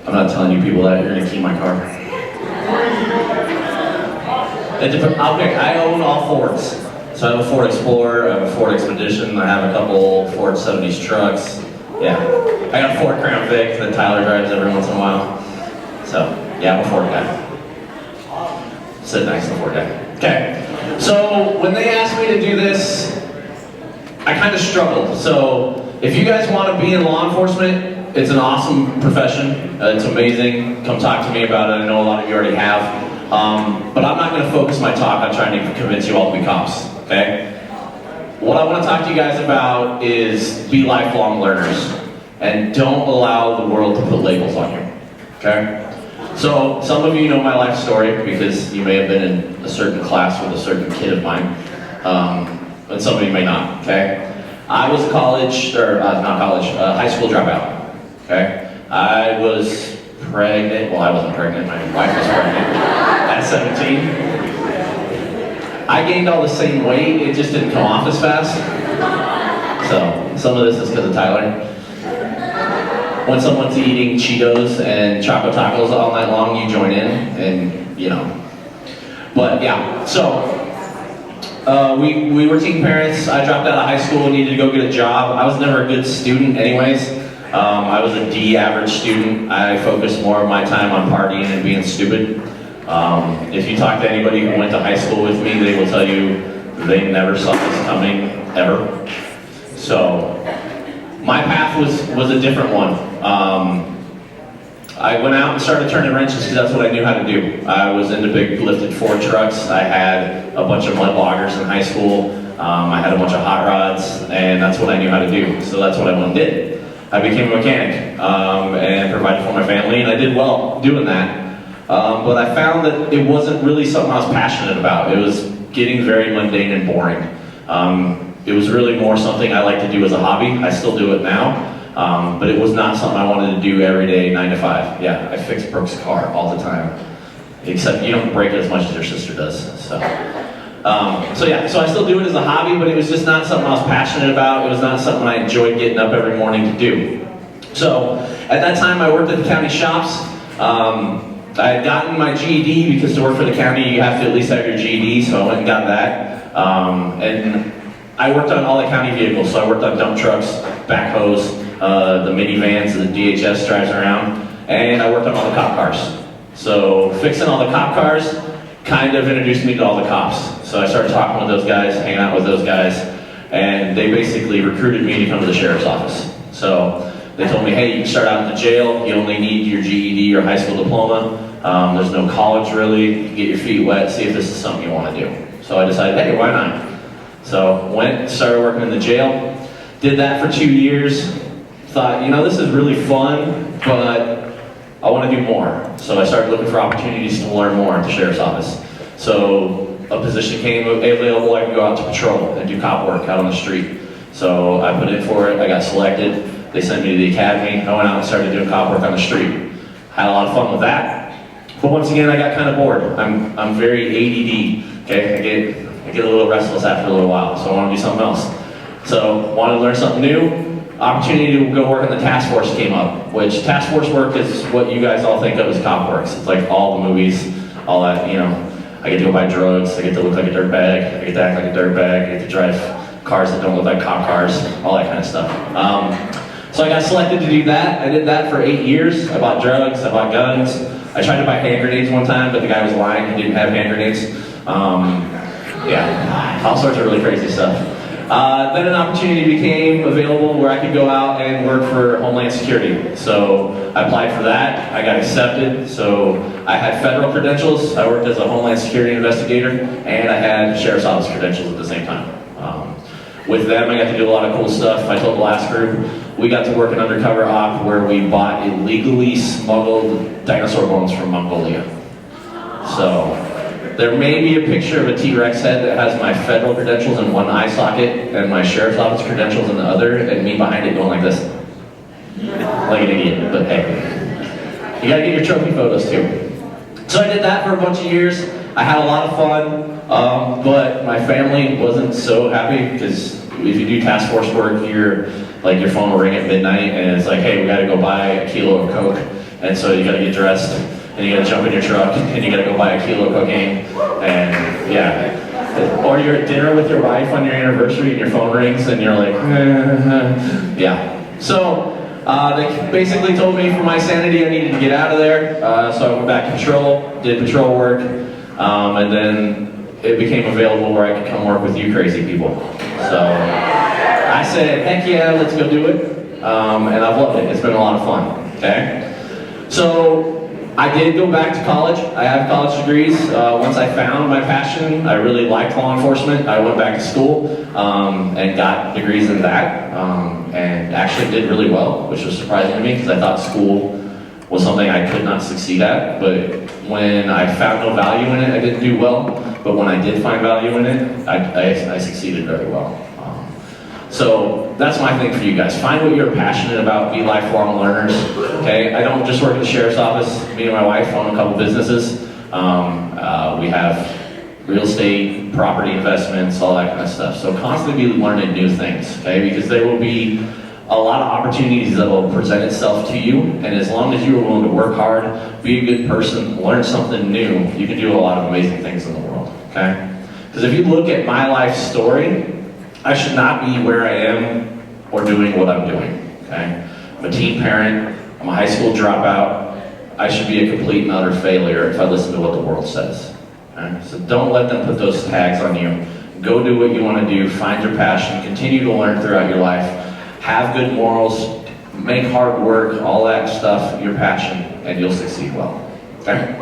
I'm not telling you people that, you're gonna key my car. I own all Fords. So I have a Ford Explorer, I have a Ford Expedition, I have a couple Ford 70s trucks. Yeah, I got a Ford Crown Vic that Tyler drives every once in a while. So, yeah, I'm a Ford guy. Sit next to the Ford guy. Okay, so when they asked me to do this, I kind of struggled. So, if you guys want to be in law enforcement, it's an awesome profession. It's amazing. Come talk to me about it. I know a lot of you already have. But I'm not going to focus my talk on trying to convince you all to be cops, okay? What I want to talk to you guys about is be lifelong learners and don't allow the world to put labels on you, okay? So some of you know my life story because you may have been in a certain class with a certain kid of mine, but some of you may not, okay? I was a high school dropout, okay? I was pregnant, well I wasn't pregnant, my wife was pregnant at 17. I gained all the same weight, it just didn't come off as fast. So, some of this is because of Tyler. When someone's eating Cheetos and Choco Tacos all night long, you join in, and you know. But yeah, so, we were teen parents. I dropped out of high school, needed to go get a job. I was never a good student anyways. I was a D average student. I focused more of my time on partying and being stupid. If you talk to anybody who went to high school with me, they will tell you they never saw this coming, ever. So, my path was a different one. I went out and started turning wrenches because that's what I knew how to do. I was into big lifted Ford trucks. I had a bunch of mud loggers in high school. I had a bunch of hot rods, and that's what I knew how to do. So that's what I went and did. I became a mechanic and provided for my family, and I did well doing that. But I found that it wasn't really something I was passionate about. It was getting very mundane and boring. It was really more something I like to do as a hobby. I still do it now, but it was not something I wanted to do every day, 9 to 5. Yeah, I fix Brooke's car all the time, except you don't break it as much as your sister does. So I still do it as a hobby, but it was just not something I was passionate about. It was not something I enjoyed getting up every morning to do. So at that time, I worked at the county shops. I had gotten my GED because to work for the county, you have to at least have your GED, so I went and got that. And I worked on all the county vehicles, so I worked on dump trucks, backhoes, the minivans that the DHS drives around, and I worked on all the cop cars. So fixing all the cop cars kind of introduced me to all the cops. So I started talking with those guys, hanging out with those guys, and they basically recruited me to come to the sheriff's office. So they told me, hey, you can start out in the jail, you only need your GED or high school diploma. There's no college really, you can get your feet wet, see if this is something you want to do. So I decided, hey, why not? So went, started working in the jail, did that for 2 years, thought, you know, this is really fun, but I want to do more. So I started looking for opportunities to learn more at the sheriff's office. So a position came available, I could go out to patrol and do cop work out on the street. So I put in for it, I got selected. They sent me to the academy. I went out and started doing cop work on the street. Had a lot of fun with that. But once again, I got kind of bored. I'm very ADD. Okay, I get a little restless after a little while, so I want to do something else. So wanted to learn something new. Opportunity to go work in the task force came up, which task force work is what you guys all think of as cop works. It's like all the movies, all that. You know, I get to go buy drugs. I get to look like a dirtbag. I get to act like a dirtbag. I get to drive cars that don't look like cop cars. All that kind of stuff. So I got selected to do that. I did that for 8 years. I bought drugs, I bought guns. I tried to buy hand grenades one time, but the guy was lying. He didn't have hand grenades. Yeah, all sorts of really crazy stuff. Then an opportunity became available where I could go out and work for Homeland Security. So I applied for that. I got accepted. So I had federal credentials. I worked as a Homeland Security investigator, and I had Sheriff's Office credentials at the same time. With them, I got to do a lot of cool stuff. I told the last group, we got to work an undercover op where we bought illegally smuggled dinosaur bones from Mongolia. So, there may be a picture of a T-Rex head that has my federal credentials in one eye socket and my sheriff's office credentials in the other, and me behind it going like this. Like an idiot, but hey. You gotta get your trophy photos too. So I did that for a bunch of years. I had a lot of fun, but my family wasn't so happy because if you do task force work, your phone will ring at midnight and it's like, hey, we gotta go buy a kilo of Coke And so you gotta get dressed, and you gotta jump in your truck, and you gotta go buy a kilo of cocaine, and yeah. Or you're at dinner with your wife on your anniversary and your phone rings and you're like, yeah. So they basically told me for my sanity I needed to get out of there. So I went back to patrol, did patrol work, and then it became available where I could come work with you crazy people. So I said, heck yeah, let's go do it. And I've loved it. It's been a lot of fun, okay? So I did go back to college. I have college degrees. Once I found my passion, I really liked law enforcement. I went back to school and got degrees in that, and actually did really well, which was surprising to me because I thought school was something I could not succeed at. But when I found no value in it, I didn't do well. But when I did find value in it, I succeeded very well. So that's my thing for you guys. Find what you're passionate about, be lifelong learners, okay? I don't just work at the sheriff's office. Me and my wife own a couple businesses. We have real estate, property investments, all that kind of stuff. So constantly be learning new things, okay? Because there will be a lot of opportunities that will present itself to you, and as long as you are willing to work hard, be a good person, learn something new, you can do a lot of amazing things in the world, okay? Because if you look at my life story, I should not be where I am or doing what I'm doing, okay? I'm a teen parent, I'm a high school dropout. I should be a complete and utter failure if I listen to what the world says, okay? So don't let them put those tags on you. Go do what you want to do, find your passion, continue to learn throughout your life, have good morals, make hard work, all that stuff, your passion, and you'll succeed well, okay?